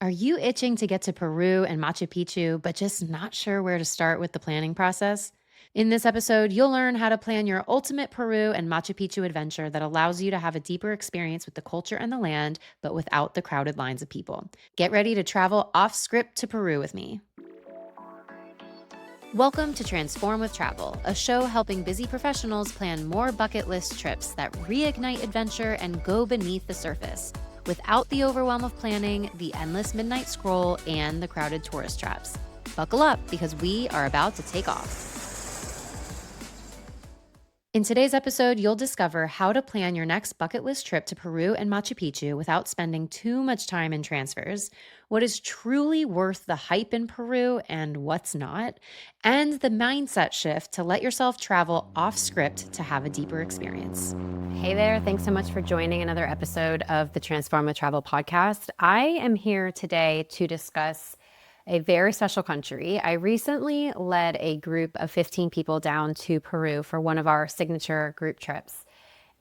Are you itching to get to Peru and Machu Picchu, but just not sure where to start with the planning process? In this episode, you'll learn how to plan your ultimate Peru and Machu Picchu adventure that allows you to have a deeper experience with the culture and the land, but without the crowded lines of people. Get ready to travel off script to Peru with me. Welcome to Transform with Travel, a show helping busy professionals plan more bucket list trips that reignite adventure and go beneath the surface, without the overwhelm of planning, the endless midnight scroll, and the crowded tourist traps. Buckle up because we are about to take off. In today's episode, you'll discover how to plan your next bucket list trip to Peru and Machu Picchu without spending too much time in transfers, what is truly worth the hype in Peru and what's not, and the mindset shift to let yourself travel off script to have a deeper experience. Hey there, thanks so much for joining another episode of the Transform with Travel podcast. I am here today to discuss a very special country. I recently led a group of 15 people down to Peru for one of our signature group trips.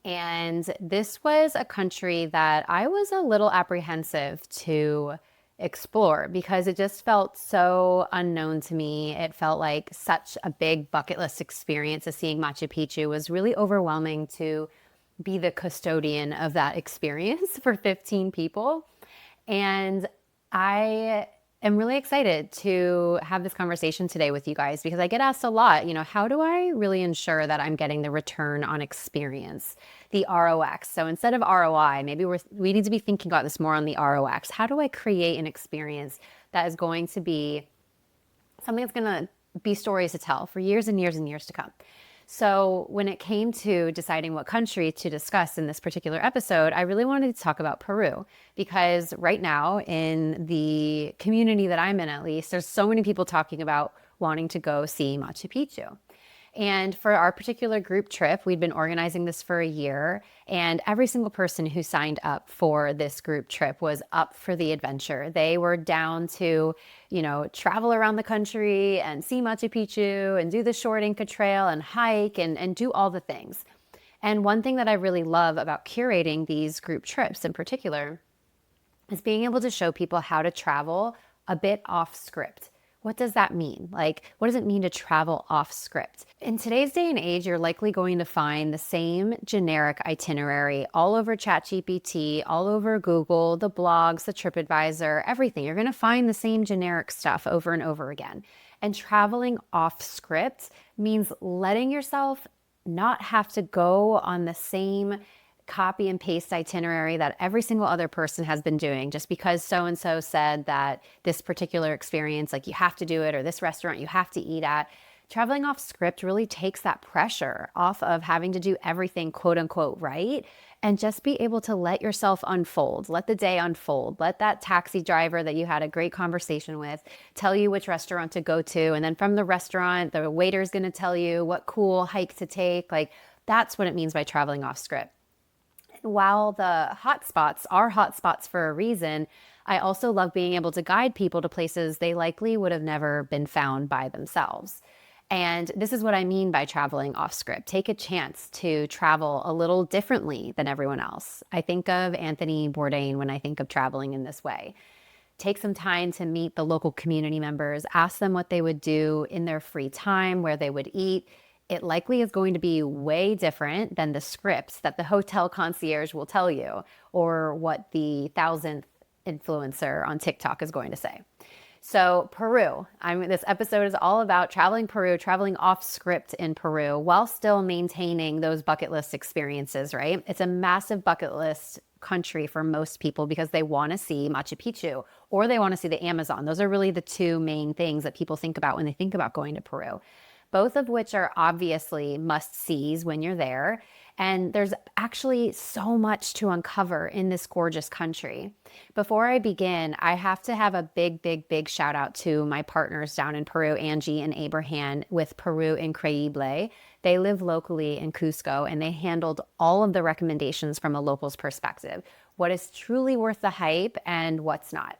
And this was a country that I was a little apprehensive to explore because it just felt so unknown to me. It felt like such a big bucket list experience as seeing Machu Picchu. It was really overwhelming to be the custodian of that experience for 15 people. And I'm really excited to have this conversation today with you guys because I get asked a lot, how do I really ensure that I'm getting the return on experience, the ROX? So instead of ROI, maybe we need to be thinking about this more on the ROX. How do I create an experience that is going to be something that's going to be stories to tell for years and years and years to come? So when it came to deciding what country to discuss in this particular episode, I really wanted to talk about Peru because right now in the community that I'm in, at least, there's so many people talking about wanting to go see Machu Picchu. And for our particular group trip, we'd been organizing this for a year, and every single person who signed up for this group trip was up for the adventure. They were down to, travel around the country and see Machu Picchu and do the short Inca Trail and hike and do all the things. And one thing that I really love about curating these group trips in particular is being able to show people how to travel a bit off script. What does that mean? What does it mean to travel off script? In today's day and age, you're likely going to find the same generic itinerary all over ChatGPT, all over Google, the blogs, the TripAdvisor, everything. You're going to find the same generic stuff over and over again. And traveling off script means letting yourself not have to go on the same copy and paste itinerary that every single other person has been doing just because so-and-so said that this particular experience, you have to do it, or this restaurant you have to eat at. Traveling off script really takes that pressure off of having to do everything quote unquote right and just be able to let yourself unfold, let the day unfold, let that taxi driver that you had a great conversation with tell you which restaurant to go to. And then from the restaurant, the waiter's going to tell you what cool hike to take. That's what it means by traveling off script. While the hotspots are hotspots for a reason, I also love being able to guide people to places they likely would have never been found by themselves. And this is what I mean by traveling off script. Take a chance to travel a little differently than everyone else. I think of Anthony Bourdain when I think of traveling in this way. Take some time to meet the local community members, ask them what they would do in their free time, where they would eat. It likely is going to be way different than the scripts that the hotel concierge will tell you or what the 1,000th influencer on TikTok is going to say. So Peru, this episode is all about traveling Peru, traveling off script in Peru while still maintaining those bucket list experiences, right? It's a massive bucket list country for most people because they want to see Machu Picchu or they want to see the Amazon. Those are really the two main things that people think about when they think about going to Peru, both of which are obviously must-sees when you're there. And there's actually so much to uncover in this gorgeous country. Before I begin, I have to have a big, big, big shout out to my partners down in Peru, Angie and Abraham with Peru Increíble. They live locally in Cusco and they handled all of the recommendations from a local's perspective. What is truly worth the hype and what's not.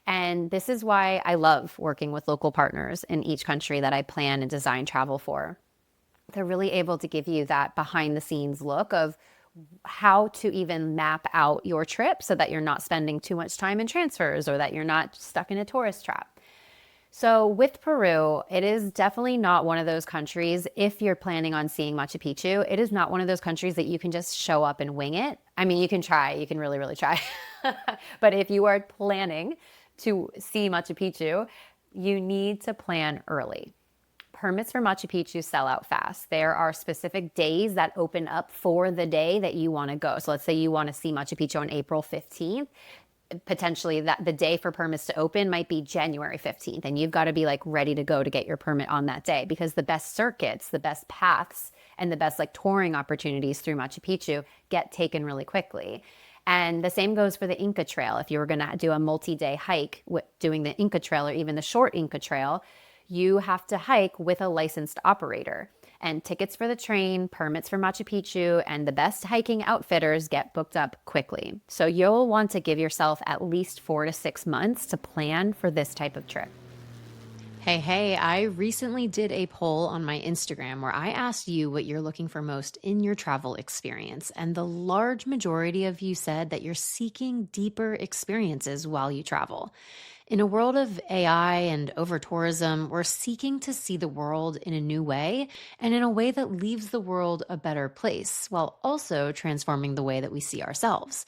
And this is why I love working with local partners in each country that I plan and design travel for. They're really able to give you that behind the scenes look of how to even map out your trip so that you're not spending too much time in transfers or that you're not stuck in a tourist trap. So, with Peru, it is definitely not one of those countries, if you're planning on seeing Machu Picchu, it is not one of those countries that you can just show up and wing it. I mean, you can try, you can really, really try. But if you are planning to see Machu Picchu, you need to plan early. Permits for Machu Picchu sell out fast. There are specific days that open up for the day that you want to go. So let's say you want to see Machu Picchu on April 15th. Potentially that the day for permits to open might be January 15th, and you've got to be like ready to go to get your permit on that day, because the best circuits, the best paths, and the best like touring opportunities through Machu Picchu get taken really quickly. And the same goes for the Inca Trail. If you were going to do a multi-day hike doing the Inca Trail or even the short Inca Trail, you have to hike with a licensed operator. And tickets for the train, permits for Machu Picchu, and the best hiking outfitters get booked up quickly. So you'll want to give yourself at least 4 to 6 months to plan for this type of trip. Hey, I recently did a poll on my Instagram where I asked you what you're looking for most in your travel experience. And the large majority of you said that you're seeking deeper experiences while you travel. In a world of AI and over tourism, we're seeking to see the world in a new way and in a way that leaves the world a better place while also transforming the way that we see ourselves.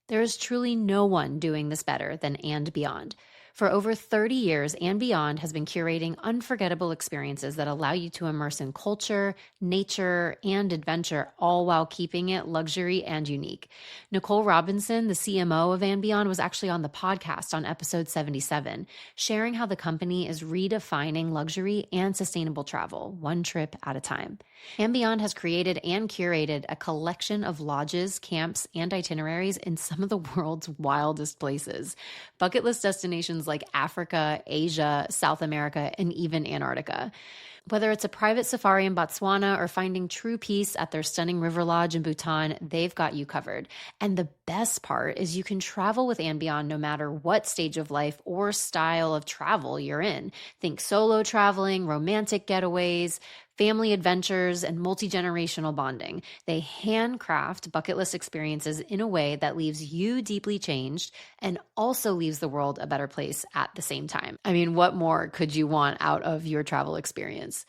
There is truly no one doing this better than And Beyond. For over 30 years, And Beyond has been curating unforgettable experiences that allow you to immerse in culture, nature, and adventure, all while keeping it luxury and unique. Nicole Robinson, the CMO of And Beyond, was actually on the podcast on episode 77, sharing how the company is redefining luxury and sustainable travel, one trip at a time. And Beyond has created and curated a collection of lodges, camps, and itineraries in some of the world's wildest places. Bucket list destinations like Africa, Asia, South America, and even Antarctica. Whether it's a private safari in Botswana or finding true peace at their stunning river lodge in Bhutan, they've got you covered. And the best part is you can travel with And Beyond no matter what stage of life or style of travel you're in. Think solo traveling, romantic getaways, family adventures, and multi-generational bonding. They handcraft bucket list experiences in a way that leaves you deeply changed and also leaves the world a better place at the same time. I mean, what more could you want out of your travel experience?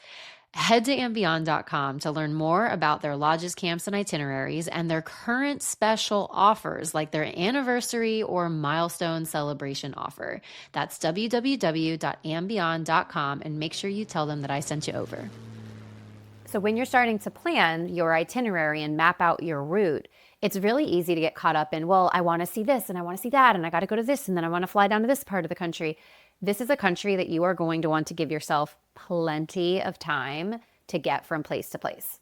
Head to ambeyond.com to learn more about their lodges, camps, and itineraries and their current special offers like their anniversary or milestone celebration offer. That's www.ambeyond.com, and make sure you tell them that I sent you over. So when you're starting to plan your itinerary and map out your route, it's really easy to get caught up in, well, I want to see this and I want to see that and I got to go to this and then I want to fly down to this part of the country. This is a country that you are going to want to give yourself plenty of time to get from place to place.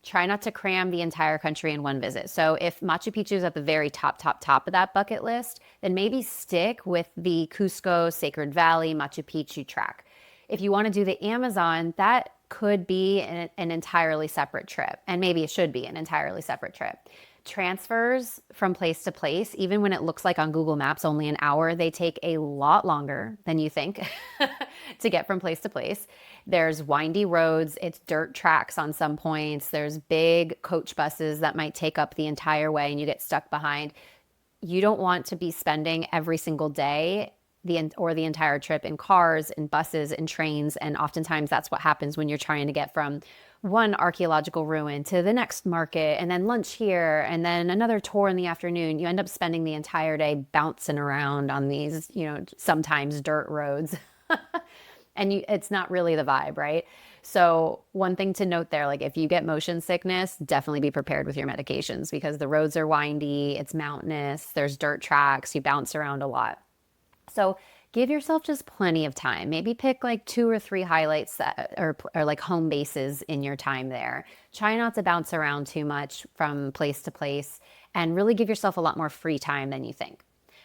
Try not to cram the entire country in one visit. So if Machu Picchu is at the very top of that bucket list, then maybe stick with the Cusco, Sacred Valley, Machu Picchu track. If you want to do the Amazon, that could be an entirely separate trip, and maybe it should be an entirely separate trip. Transfers from place to place, even when it looks like on Google Maps only an hour, they take a lot longer than you think to get from place to place. There's windy roads, it's dirt tracks on some points, there's big coach buses that might take up the entire way and you get stuck behind. You don't want to be spending every single day the entire trip in cars, in buses, in trains. And oftentimes that's what happens when you're trying to get from one archaeological ruin to the next market and then lunch here and then another tour in the afternoon. You end up spending the entire day bouncing around on these, sometimes dirt roads. And it's not really the vibe, right? So one thing to note there, like if you get motion sickness, definitely be prepared with your medications because the roads are windy, it's mountainous, there's dirt tracks, you bounce around a lot. So give yourself just plenty of time. Maybe pick like 2 or 3 highlights that are like home bases in your time there. Try not to bounce around too much from place to place and really give yourself a lot more free time than you think.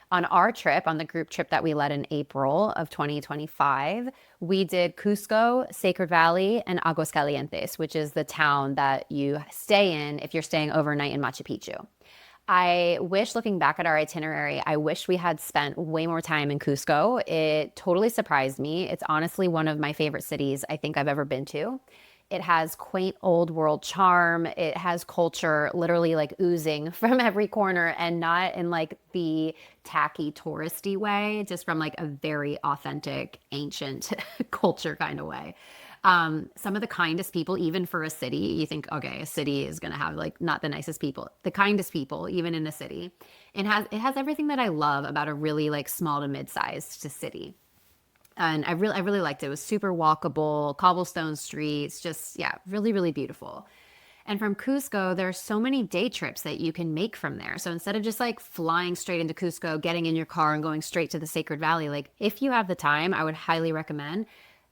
On our trip, on the group trip that we led in April of 2025, we did Cusco, Sacred Valley, and Aguascalientes, which is the town that you stay in if you're staying overnight in Machu Picchu. I wish, looking back at our itinerary, I wish we had spent way more time in Cusco. It totally surprised me. It's honestly one of my favorite cities I think I've ever been to. It has quaint old world charm. It has culture literally like oozing from every corner, and not in like the tacky touristy way, just from like a very authentic ancient culture kind of way. Some of the kindest people, even for a city, you think, okay, a city is going to have like not the nicest people, the kindest people, even in a city. It has everything that I love about a really like small to mid-sized city. And I really liked it. It was super walkable, cobblestone streets, just yeah, really, really beautiful. And from Cusco, there's so many day trips that you can make from there. So instead of just like flying straight into Cusco, getting in your car and going straight to the Sacred Valley, like if you have the time, I would highly recommend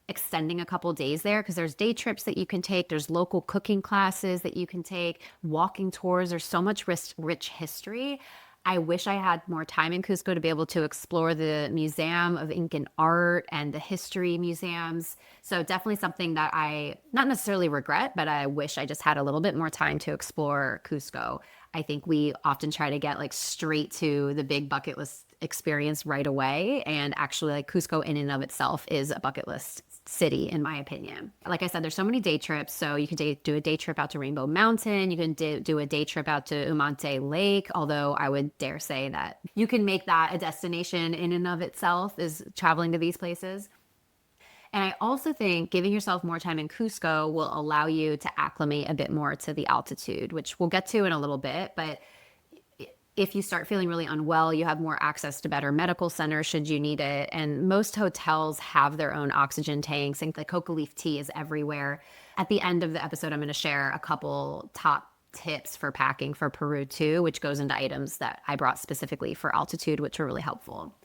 extending a couple days there, because there's day trips that you can take. There's local cooking classes that you can take, walking tours. There's so much rich history. I wish I had more time in Cusco to be able to explore the Museum of Incan Art and the history museums. So definitely something that I not necessarily regret, but I wish I just had a little bit more time to explore Cusco. I think we often try to get like straight to the big bucket list experience right away. And actually, like Cusco in and of itself is a bucket list city, in my opinion. Like I said, there's so many day trips. So you can do a day trip out to Rainbow Mountain. You can do a day trip out to Umante Lake. Although I would dare say that you can make that a destination in and of itself, is traveling to these places. And I also think giving yourself more time in Cusco will allow you to acclimate a bit more to the altitude, which we'll get to in a little bit. But if you start feeling really unwell, you have more access to better medical centers should you need it. And most hotels have their own oxygen tanks, and the coca leaf tea is everywhere. At the end of the episode, I'm going to share a couple top tips for packing for Peru too, which goes into items that I brought specifically for altitude, which were really helpful.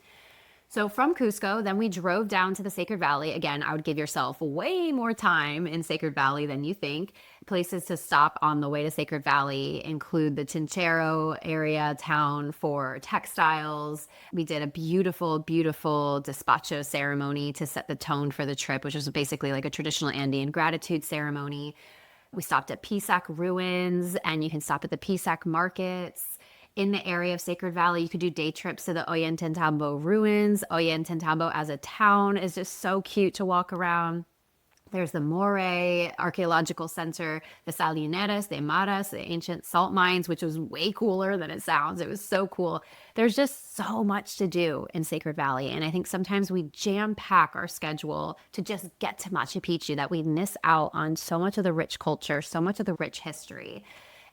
So from Cusco, then we drove down to the Sacred Valley. Again, I would give yourself way more time in Sacred Valley than you think. Places to stop on the way to Sacred Valley include the Chinchero area town for textiles. We did a beautiful, beautiful despacho ceremony to set the tone for the trip, which was basically like a traditional Andean gratitude ceremony. We stopped at Pisac ruins, and you can stop at the Pisac markets. In the area of Sacred Valley, you could do day trips to the Ollantaytambo ruins. Ollantaytambo as a town is just so cute to walk around. There's the Moray Archaeological Center, the Salineras de Maras, the ancient salt mines, which was way cooler than it sounds. It was so cool. There's just so much to do in Sacred Valley. And I think sometimes we jam pack our schedule to just get to Machu Picchu that we miss out on so much of the rich culture, so much of the rich history.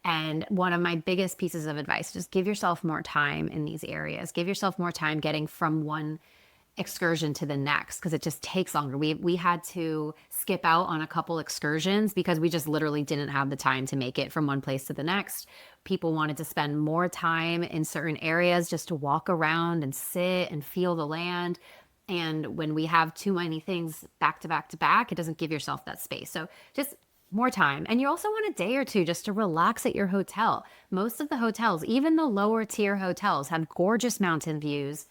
And one of my biggest pieces of advice, just give yourself more time in these areas. Give yourself more time getting from one excursion to the next, because it just takes longer. We had to skip out on a couple excursions because we just literally didn't have the time to make it from one place to the next. People wanted to spend more time in certain areas just to walk around and sit and feel the land. And when we have too many things back to back to back, it doesn't give yourself that space. So just more time. And you also want a day or two just to relax at your hotel. Most of the hotels, even the lower tier hotels, have gorgeous mountain views,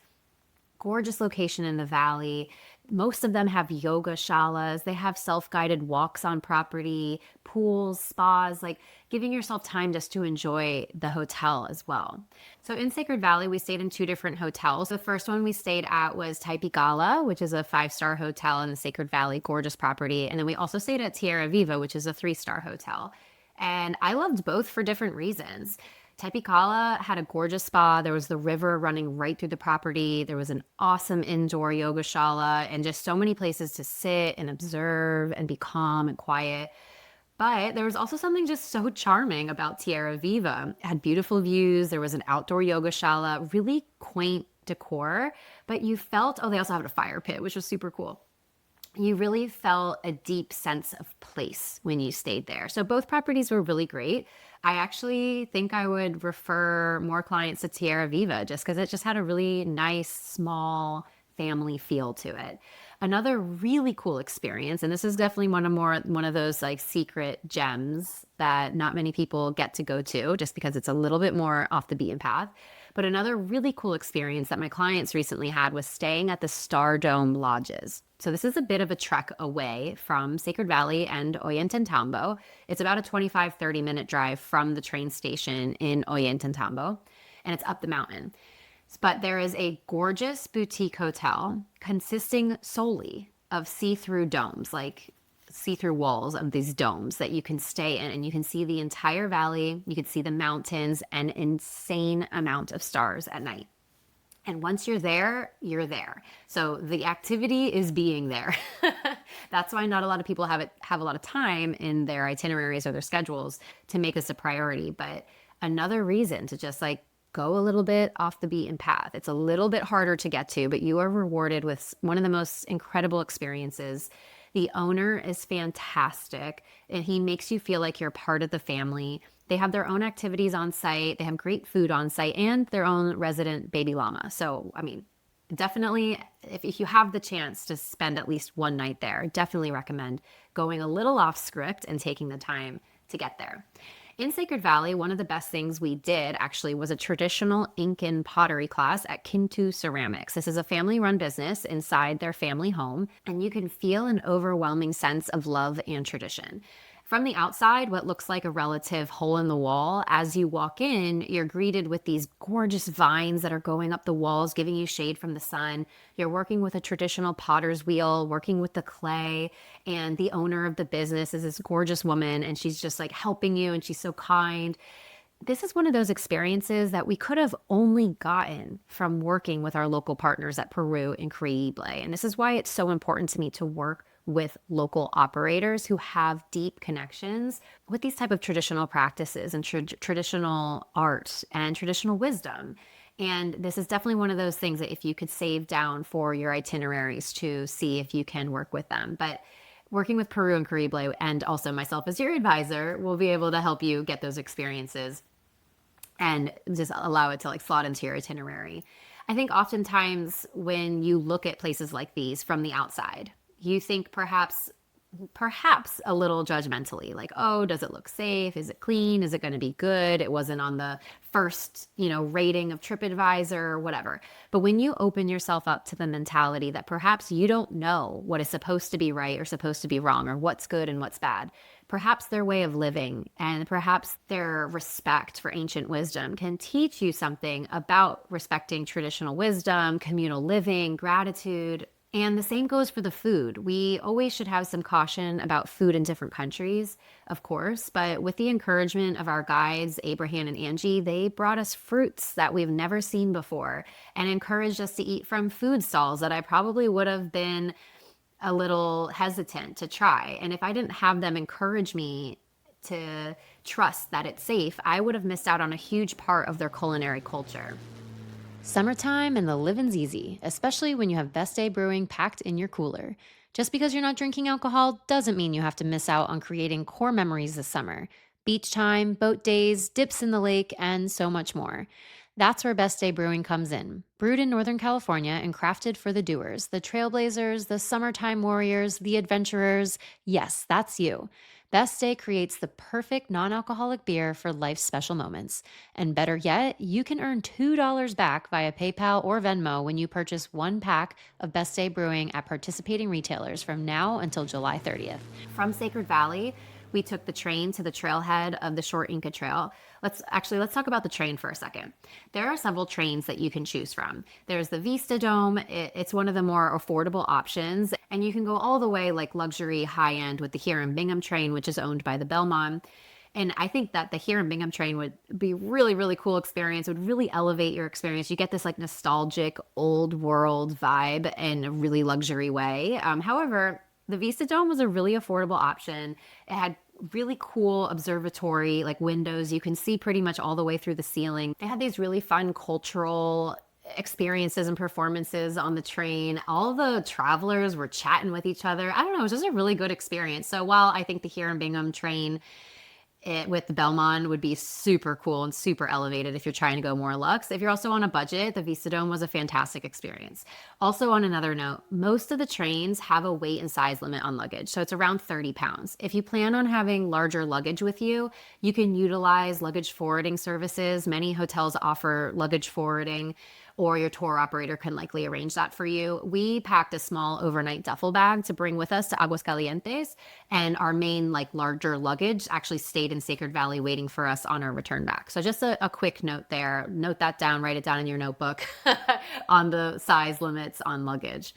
gorgeous location in the valley. Most of them have yoga shalas. They have self-guided walks on property, pools, spas, like giving yourself time just to enjoy the hotel as well. So in Sacred Valley, we stayed in two different hotels. The first one we stayed at was Taipicala, which is a 5-star hotel in the Sacred Valley, gorgeous property. And then we also stayed at Tierra Viva, which is a 3-star hotel. And I loved both for different reasons. Taipicala had a gorgeous spa. There was the river running right through the property. There was an awesome indoor yoga shala and just so many places to sit and observe and be calm and quiet. But there was also something just so charming about Tierra Viva. It had beautiful views. There was an outdoor yoga shala, really quaint decor. But you felt, oh, they also had a fire pit, which was super cool. You really felt a deep sense of place when you stayed there. So both properties were really great. I actually think I would refer more clients to Tierra Viva just because it just had a really nice, small family feel to it. Another really cool experience, and this is definitely one of those like secret gems that not many people get to go to just because it's a little bit more off the beaten path. But another really cool experience that my clients recently had was staying at the Star Dome Lodges. So this is a bit of a trek away from Sacred Valley and Ollantaytambo. It's about a 25-30 minute drive from the train station in Ollantaytambo, and it's up the mountain. But there is a gorgeous boutique hotel consisting solely of see-through domes, like see-through walls of these domes that you can stay in, and you can see the entire valley, you can see the mountains, and an insane amount of stars at night. And once you're there, you're there. So the activity is being there. That's why not a lot of people have a lot of time in their itineraries or their schedules to make this a priority. But another reason to just like go a little bit off the beaten path. It's a little bit harder to get to, but you are rewarded with one of the most incredible experiences. The owner is fantastic, and he makes you feel like you're part of the family. They have their own activities on site. They have great food on site and their own resident baby llama. So, I mean, definitely, if you have the chance to spend at least one night there, definitely recommend going a little off script and taking the time to get there. In Sacred Valley, one of the best things we did actually was a traditional Incan pottery class at Kintu Ceramics. This is a family-run business inside their family home, and you can feel an overwhelming sense of love and tradition. From the outside, what looks like a relative hole in the wall, as you walk in, you're greeted with these gorgeous vines that are going up the walls, giving you shade from the sun. You're working with a traditional potter's wheel, working with the clay, and the owner of the business is this gorgeous woman, and she's just like helping you, and she's so kind. This is one of those experiences that we could have only gotten from working with our local partners at Peru Increíble. And this is why it's so important to me to work with local operators who have deep connections with these type of traditional practices and traditional art and traditional wisdom. And this is definitely one of those things that if you could save down for your itineraries to see if you can work with them. But working with Peru Increíble and also myself as your advisor will be able to help you get those experiences and just allow it to like slot into your itinerary. I think oftentimes when you look at places like these from the outside, you think perhaps a little judgmentally, like, oh, does it look safe? Is it clean? Is it going to be good? It wasn't on the first, rating of TripAdvisor or whatever. But when you open yourself up to the mentality that perhaps you don't know what is supposed to be right or supposed to be wrong or what's good and what's bad, perhaps their way of living and perhaps their respect for ancient wisdom can teach you something about respecting traditional wisdom, communal living, gratitude. And the same goes for the food. We always should have some caution about food in different countries, of course, but with the encouragement of our guides, Abraham and Angie, they brought us fruits that we've never seen before and encouraged us to eat from food stalls that I probably would have been a little hesitant to try. And if I didn't have them encourage me to trust that it's safe, I would have missed out on a huge part of their culinary culture. Summertime and the living's easy, especially when you have Best Day Brewing packed in your cooler. Just because you're not drinking alcohol doesn't mean you have to miss out on creating core memories this summer. Beach time, boat days, dips in the lake, and so much more. That's where Best Day Brewing comes in. Brewed in Northern California and crafted for the doers, the trailblazers, the summertime warriors, the adventurers. Yes, that's you. Best Day creates the perfect non-alcoholic beer for life's special moments. And better yet, you can earn $2 back via PayPal or Venmo when you purchase one pack of Best Day Brewing at participating retailers from now until July 30th. From Sacred Valley, we took the train to the trailhead of the Short Inca Trail. Let's talk about the train for a second. There are several trains that you can choose from. There's the Vista Dome. It's one of the more affordable options, and you can go all the way like luxury high end with the Here Bingham train, which is owned by the Belmont. And I think that the Here Bingham train would be really, really cool experience. It would really elevate your experience. You get this like nostalgic old world vibe in a really luxury way. However, the Vista Dome was a really affordable option. It had really cool observatory like windows. You can see pretty much all the way through the ceiling. They had these really fun cultural experiences and performances on the train. All the travelers were chatting with each other. I don't know, it was just a really good experience. So while I think the Here Bingham train with the Belmont would be super cool and super elevated if you're trying to go more luxe. If you're also on a budget, the Vista Dome was a fantastic experience. Also, on another note, most of the trains have a weight and size limit on luggage, so it's around 30 pounds. If you plan on having larger luggage with you, you can utilize luggage forwarding services. Many hotels offer luggage forwarding, or your tour operator can likely arrange that for you. We packed a small overnight duffel bag to bring with us to Aguascalientes, and our main larger luggage actually stayed in Sacred Valley waiting for us on our return back. So just a quick note there. Note that down, write it down in your notebook on the size limits on luggage.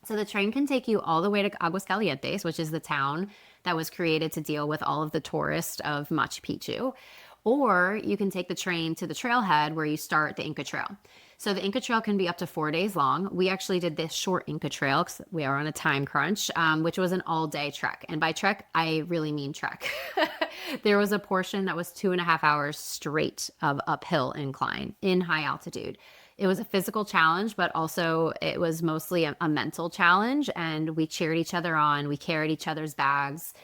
So the train can take you all the way to Aguascalientes, which is the town that was created to deal with all of the tourists of Machu Picchu. Or you can take the train to the trailhead where you start the Inca Trail. So the Inca Trail can be up to 4 days long. We actually did this short Inca Trail because we are on a time crunch, which was an all-day trek. And by trek, I really mean trek. There was a portion that was 2.5 hours straight of uphill incline in high altitude. It was a physical challenge, but also it was mostly a mental challenge. And we cheered each other on. We carried each other's bags.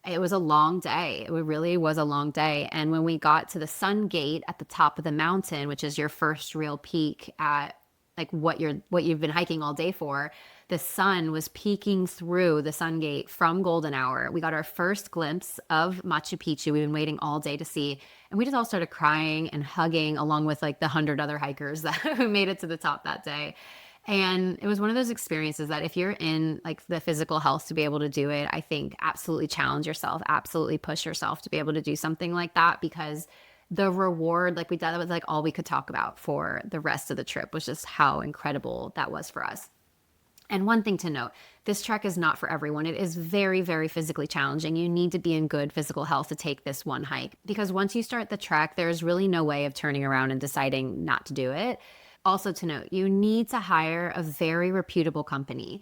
It was a long day. It really was a long day. And when we got to the sun gate at the top of the mountain, which is your first real peak at like what you've been hiking all day for, the sun was peeking through the sun gate from golden hour. We got our first glimpse of Machu Picchu. We've been waiting all day to see, and we just all started crying and hugging along with like the 100 other hikers that who made it to the top that day. And it was one of those experiences that if you're in like the physical health to be able to do it, I think absolutely challenge yourself, absolutely push yourself to be able to do something like that, because the reward, like we did, that was like all we could talk about for the rest of the trip, was just how incredible that was for us. And one thing to note, this trek is not for everyone. It is very, very physically challenging. You need to be in good physical health to take this one hike, because once you start the trek, there's really no way of turning around and deciding not to do it. Also to note, you need to hire a very reputable company.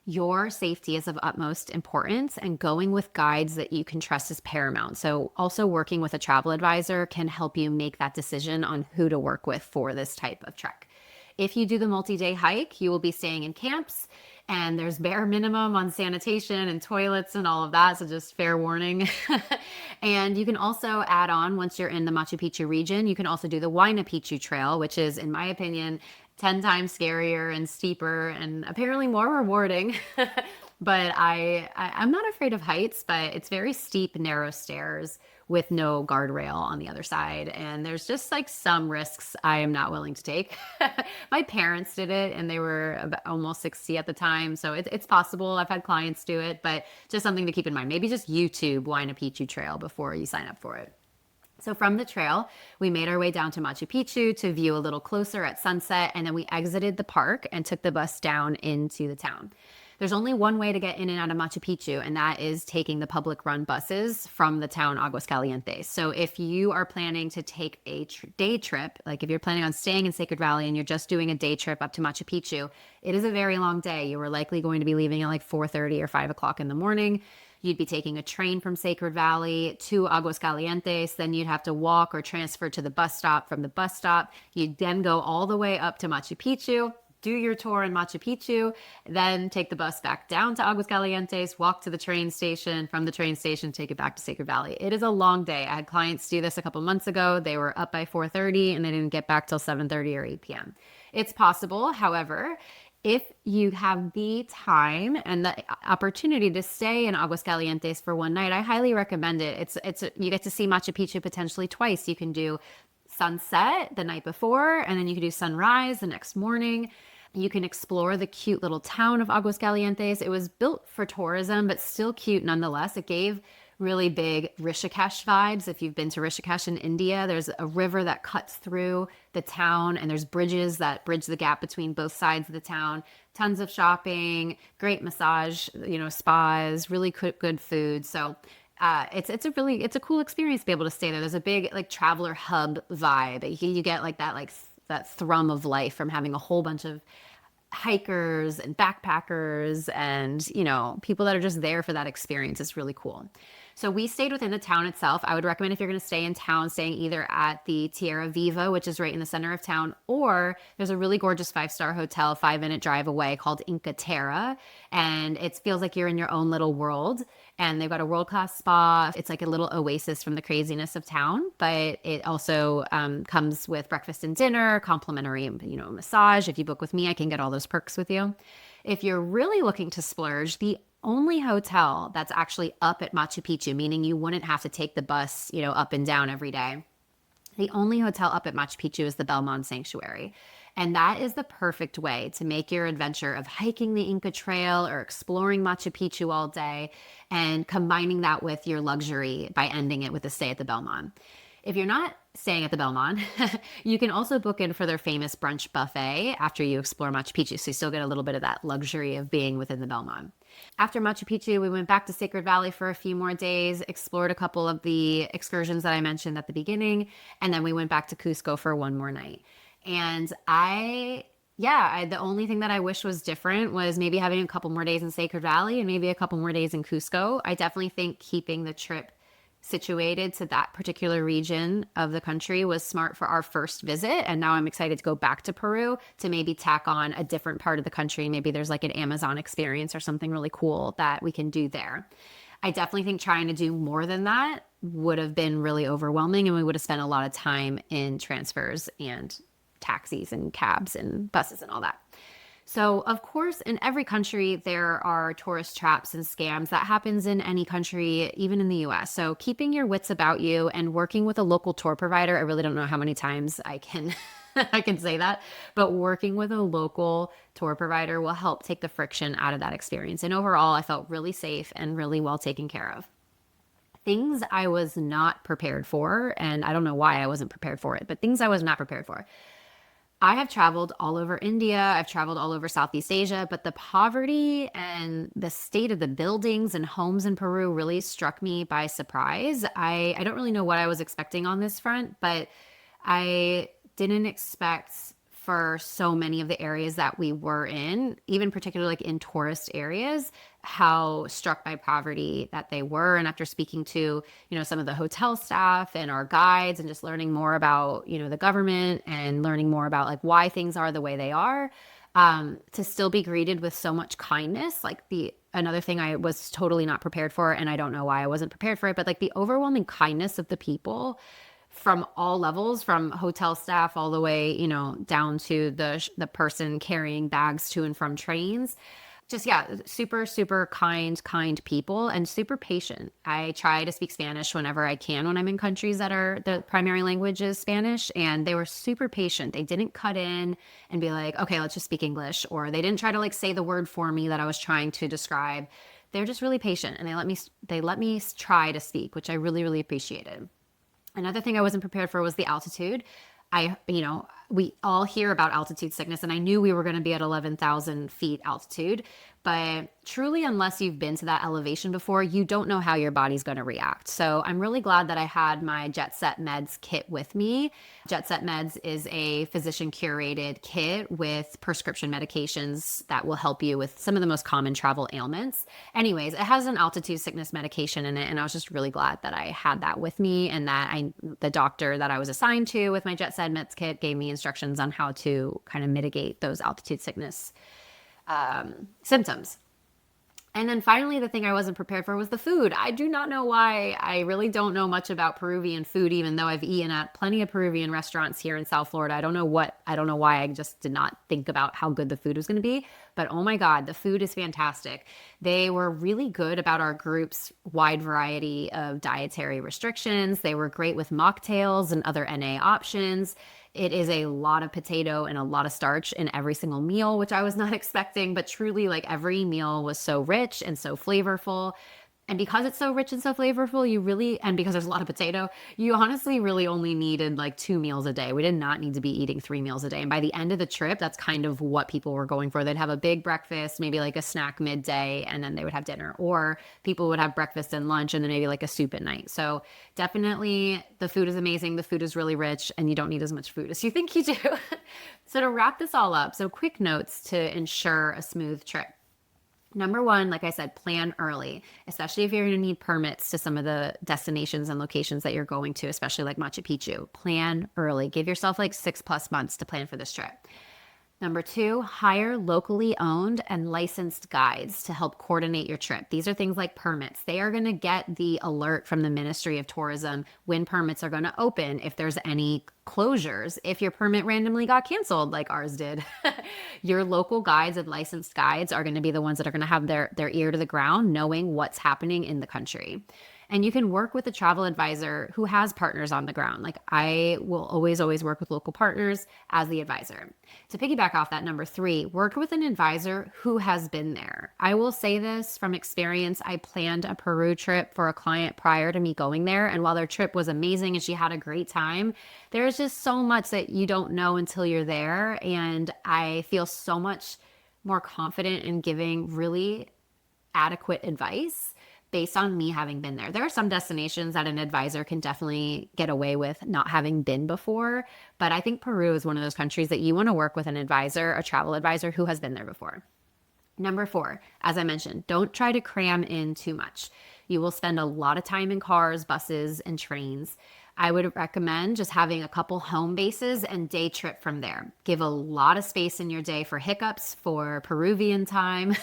Your safety is of utmost importance, and going with guides that you can trust is paramount. So also working with a travel advisor can help you make that decision on who to work with for this type of trek. If you do the multi-day hike, you will be staying in camps, and there's bare minimum on sanitation and toilets and all of that. So just fair warning. And you can also add on, once you're in the Machu Picchu region, you can also do the Huayna Picchu Trail, which is, in my opinion, 10 times scarier and steeper and apparently more rewarding. But I'm not afraid of heights, but it's very steep, narrow stairs with no guardrail on the other side. And there's just like some risks I am not willing to take. My parents did it and they were about almost 60 at the time. So it's possible. I've had clients do it, but just something to keep in mind. Maybe just YouTube Huayna Picchu Trail before you sign up for it. So from the trail, we made our way down to Machu Picchu to view a little closer at sunset, and then we exited the park and took the bus down into the town. There's only one way to get in and out of Machu Picchu, and that is taking the public run buses from the town Aguascalientes. So if you are planning to take a day trip, like if you're planning on staying in Sacred Valley and you're just doing a day trip up to Machu Picchu, it is a very long day. You are likely going to be leaving at like 4:30 or 5 o'clock in the morning. You'd be taking a train from Sacred Valley to Aguascalientes. Then you'd have to walk or transfer to the bus stop. From the bus stop, you'd then go all the way up to Machu Picchu, do your tour in Machu Picchu, then take the bus back down to Aguascalientes, walk to the train station, from the train station, take it back to Sacred Valley. It is a long day. I had clients do this a couple months ago. They were up by 4:30 and they didn't get back till 7:30 or 8 p.m. It's possible, however, if you have the time and the opportunity to stay in Aguascalientes for one night, I highly recommend it. You get to see Machu Picchu potentially twice. You can do sunset the night before, and then you can do sunrise the next morning. You can explore the cute little town of Aguascalientes. It was built for tourism, but still cute nonetheless. It gave really big Rishikesh vibes. If you've been to Rishikesh in India, there's a river that cuts through the town, and there's bridges that bridge the gap between both sides of the town. Tons of shopping, great massage, spas, really good food. So it's a cool experience to be able to stay there. There's a big like traveler hub vibe. You get like that thrum of life from having a whole bunch of hikers and backpackers and people that are just there for that experience. It's really cool. So we stayed within the town itself. I would recommend, if you're going to stay in town, staying either at the Tierra Viva, which is right in the center of town, or there's a really gorgeous 5-star hotel 5-minute drive away called Inca Terra. And it feels like you're in your own little world. And they've got a world-class spa. It's like a little oasis from the craziness of town, but it also comes with breakfast and dinner, complimentary, massage. If you book with me, I can get all those perks with you. If you're really looking to splurge, the only hotel that's actually up at Machu Picchu, meaning you wouldn't have to take the bus, up and down every day. The only hotel up at Machu Picchu is the Belmont Sanctuary. And that is the perfect way to make your adventure of hiking the Inca Trail or exploring Machu Picchu all day, and combining that with your luxury by ending it with a stay at the Belmont. If you're not staying at the Belmont. You can also book in for their famous brunch buffet after you explore Machu Picchu. So you still get a little bit of that luxury of being within the Belmont. After Machu Picchu, we went back to Sacred Valley for a few more days, explored a couple of the excursions that I mentioned at the beginning, and then we went back to Cusco for one more night. And the only thing that I wish was different was maybe having a couple more days in Sacred Valley and maybe a couple more days in Cusco. I definitely think keeping the trip situated to that particular region of the country was smart for our first visit. And now I'm excited to go back to Peru to maybe tack on a different part of the country. Maybe there's like an Amazon experience or something really cool that we can do there. I definitely think trying to do more than that would have been really overwhelming, and we would have spent a lot of time in transfers and taxis and cabs and buses and all that. So, of course, in every country, there are tourist traps and scams. That happens in any country, even in the US. So, keeping your wits about you and working with a local tour provider, I really don't know how many times I can I can say that, but working with a local tour provider will help take the friction out of that experience. And overall, I felt really safe and really well taken care of. Things I was not prepared for, and I don't know why I wasn't prepared for it, but things I was not prepared for. I have traveled all over India. I've traveled all over Southeast Asia, but the poverty and the state of the buildings and homes in Peru really struck me by surprise. I don't really know what I was expecting on this front, but I didn't expect for so many of the areas that we were in, even particularly like in tourist areas, how struck by poverty that they were. And after speaking to, some of the hotel staff and our guides and just learning more about, the government and learning more about like why things are the way they are, to still be greeted with so much kindness, another thing I was totally not prepared for, and I don't know why I wasn't prepared for it, but like the overwhelming kindness of the people from all levels, from hotel staff all the way, down to the person carrying bags to and from trains. Just, yeah, super, super kind people and super patient. I try to speak Spanish whenever I can when I'm in countries that are the primary language is Spanish, and they were super patient. They didn't cut in and be like, okay, let's just speak English, or they didn't try to like say the word for me that I was trying to describe. They're just really patient, and they let me try to speak, which I really, really appreciated. Another thing I wasn't prepared for was the altitude. We all hear about altitude sickness, and I knew we were going to be at 11,000 feet altitude, but truly, unless you've been to that elevation before, you don't know how your body's going to react. So I'm really glad that I had my Jet Set Meds kit with me. Jet Set Meds is a physician curated kit with prescription medications that will help you with some of the most common travel ailments. Anyways, it has an altitude sickness medication in it, and I was just really glad that I had that with me, and that the doctor that I was assigned to with my Jet Set Meds kit gave me instructions on how to kind of mitigate those altitude sickness symptoms. And then finally, the thing I wasn't prepared for was the food. I do not know why. I really don't know much about Peruvian food, even though I've eaten at plenty of Peruvian restaurants here in South Florida. I don't know why I just did not think about how good the food was going to be. But oh my God, the food is fantastic. They were really good about our group's wide variety of dietary restrictions. They were great with mocktails and other NA options. It is a lot of potato and a lot of starch in every single meal, which I was not expecting, but truly like every meal was so rich and so flavorful. And because it's so rich and so flavorful, and because there's a lot of potato, you honestly really only needed like 2 meals a day. We did not need to be eating 3 meals a day. And by the end of the trip, that's kind of what people were going for. They'd have a big breakfast, maybe like a snack midday, and then they would have dinner. Or people would have breakfast and lunch and then maybe like a soup at night. So definitely the food is amazing. The food is really rich, and you don't need as much food as you think you do. So to wrap this all up, so quick notes to ensure a smooth trip. Number one, like I said, plan early, especially if you're going to need permits to some of the destinations and locations that you're going to, especially like Machu Picchu. Plan early. Give yourself like 6+ months to plan for this trip. Number two, hire locally owned and licensed guides to help coordinate your trip. These are things like permits. They are going to get the alert from the Ministry of Tourism when permits are going to open, if there's any closures, if your permit randomly got canceled like ours did. Your local guides and licensed guides are going to be the ones that are going to have their ear to the ground, knowing what's happening in the country. And you can work with a travel advisor who has partners on the ground. Like I will always work with local partners as the advisor. To piggyback off that, number three, work with an advisor who has been there. I will say this from experience. I planned a Peru trip for a client prior to me going there. And while their trip was amazing and she had a great time, there's just so much that you don't know until you're there. And I feel so much more confident in giving really adequate advice based on me having been there. There are some destinations that an advisor can definitely get away with not having been before, but I think Peru is one of those countries that you want to work with an advisor, a travel advisor who has been there before. Number four, as I mentioned, don't try to cram in too much. You will spend a lot of time in cars, buses, and trains. I would recommend just having a couple home bases and day trip from there. Give a lot of space in your day for hiccups, for Peruvian time,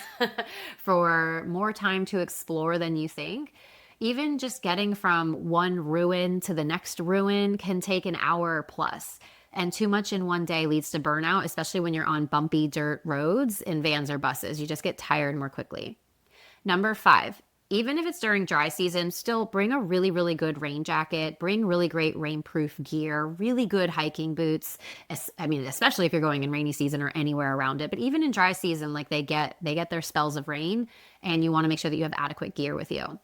for more time to explore than you think. Even just getting from one ruin to the next ruin can take an hour plus. And too much in one day leads to burnout, especially when you're on bumpy dirt roads in vans or buses. You just get tired more quickly. Number five, even if it's during dry season, still bring a really good rain jacket, bring really great rainproof gear, really good hiking boots. I mean, especially if you're going in rainy season or anywhere around it, but even in dry season, like they get their spells of rain and you want to make sure that you have adequate gear with you.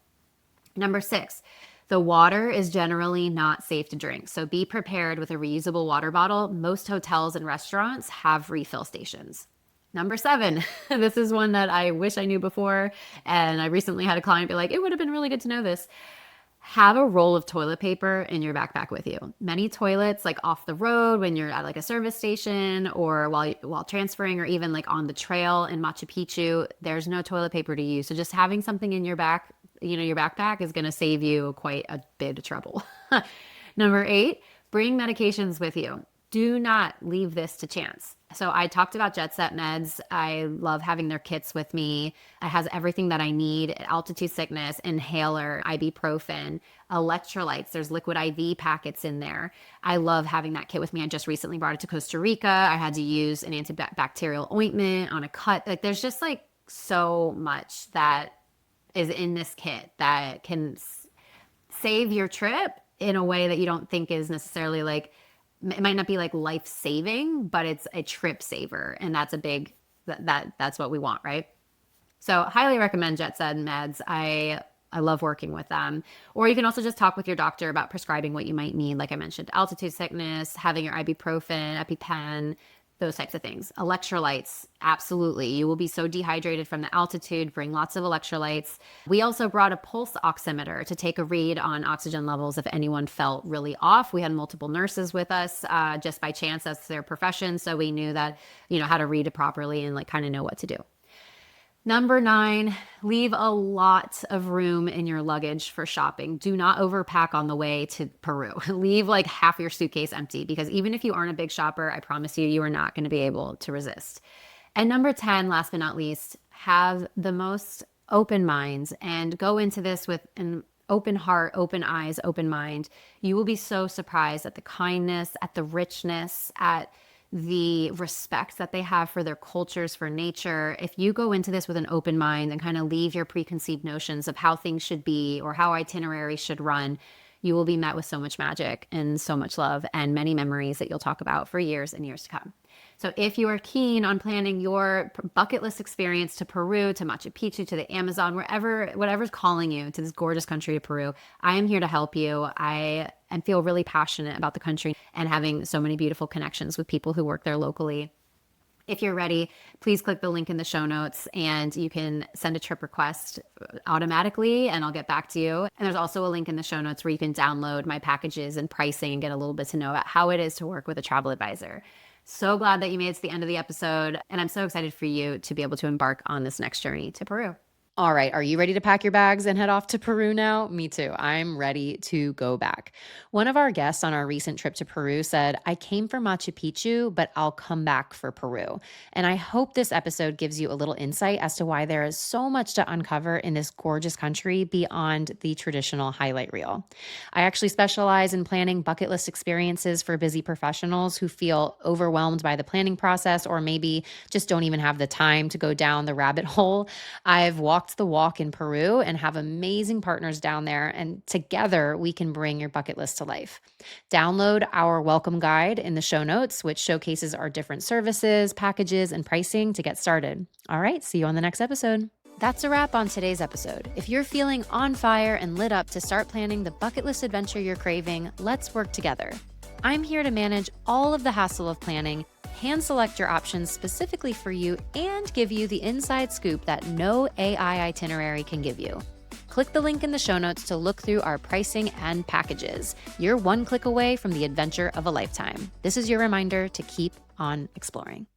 Number six, the water is generally not safe to drink. So be prepared with a reusable water bottle. Most hotels and restaurants have refill stations. Number seven, this is one that I wish I knew before. And I recently had a client be like, it would have been really good to know this. Have a roll of toilet paper in your backpack with you. Many toilets, like off the road when you're at like a service station or while transferring or even like on the trail in Machu Picchu, there's no toilet paper to use. So just having something in your your backpack is going to save you quite a bit of trouble. Number eight, bring medications with you. Do not leave this to chance. So I talked about Jet Set Meds. I love having their kits with me. It has everything that I need: altitude sickness, inhaler, ibuprofen, electrolytes. There's liquid IV packets in there. I love having that kit with me. I just recently brought it to Costa Rica. I had to use an antibacterial ointment on a cut. Like there's just like so much that is in this kit that can save your trip in a way that you don't think is necessarily like, it might not be like life saving, but it's a trip saver. And that's a big, that's what we want, right? So highly recommend Jet Set Meds. I love working with them. Or you can also just talk with your doctor about prescribing what you might need. Like I mentioned, altitude sickness, having your ibuprofen, EpiPen, those types of things. Electrolytes, absolutely. You will be so dehydrated from the altitude. Bring lots of electrolytes. We also brought a pulse oximeter to take a read on oxygen levels if anyone felt really off. We had multiple nurses with us just by chance. That's their profession. So we knew that, how to read it properly and like kind of know what to do. Number nine, leave a lot of room in your luggage for shopping. Do not overpack on the way to Peru. Leave like half your suitcase empty because even if you aren't a big shopper, I promise you, you are not going to be able to resist. And number 10, last but not least, have the most open minds and go into this with an open heart, open eyes, open mind. You will be so surprised at the kindness, at the richness, at the respect that they have for their cultures, for nature. If you go into this with an open mind and kind of leave your preconceived notions of how things should be or how itineraries should run, you will be met with so much magic and so much love and many memories that you'll talk about for years and years to come. So if you are keen on planning your bucket list experience to Peru, to Machu Picchu, to the Amazon, whatever's calling you to this gorgeous country of Peru, I am here to help you. I feel really passionate about the country and having so many beautiful connections with people who work there locally. If you're ready, please click the link in the show notes and you can send a trip request automatically and I'll get back to you. And there's also a link in the show notes where you can download my packages and pricing and get a little bit to know about how it is to work with a travel advisor. So glad that you made it to the end of the episode. And I'm so excited for you to be able to embark on this next journey to Peru. All right, are you ready to pack your bags and head off to Peru now? Me too. I'm ready to go back. One of our guests on our recent trip to Peru said, I came for Machu Picchu, but I'll come back for Peru. And I hope this episode gives you a little insight as to why there is so much to uncover in this gorgeous country beyond the traditional highlight reel. I actually specialize in planning bucket list experiences for busy professionals who feel overwhelmed by the planning process or maybe just don't even have the time to go down the rabbit hole. I've walked walked the walk in Peru and have amazing partners down there. And together we can bring your bucket list to life. Download our welcome guide in the show notes, which showcases our different services, packages, and pricing to get started. All right, see you on the next episode. That's a wrap on today's episode. If you're feeling on fire and lit up to start planning the bucket list adventure you're craving, let's work together. I'm here to manage all of the hassle of planning, hand select your options specifically for you, and give you the inside scoop that no AI itinerary can give you. Click the link in the show notes to look through our pricing and packages. You're one click away from the adventure of a lifetime. This is your reminder to keep on exploring.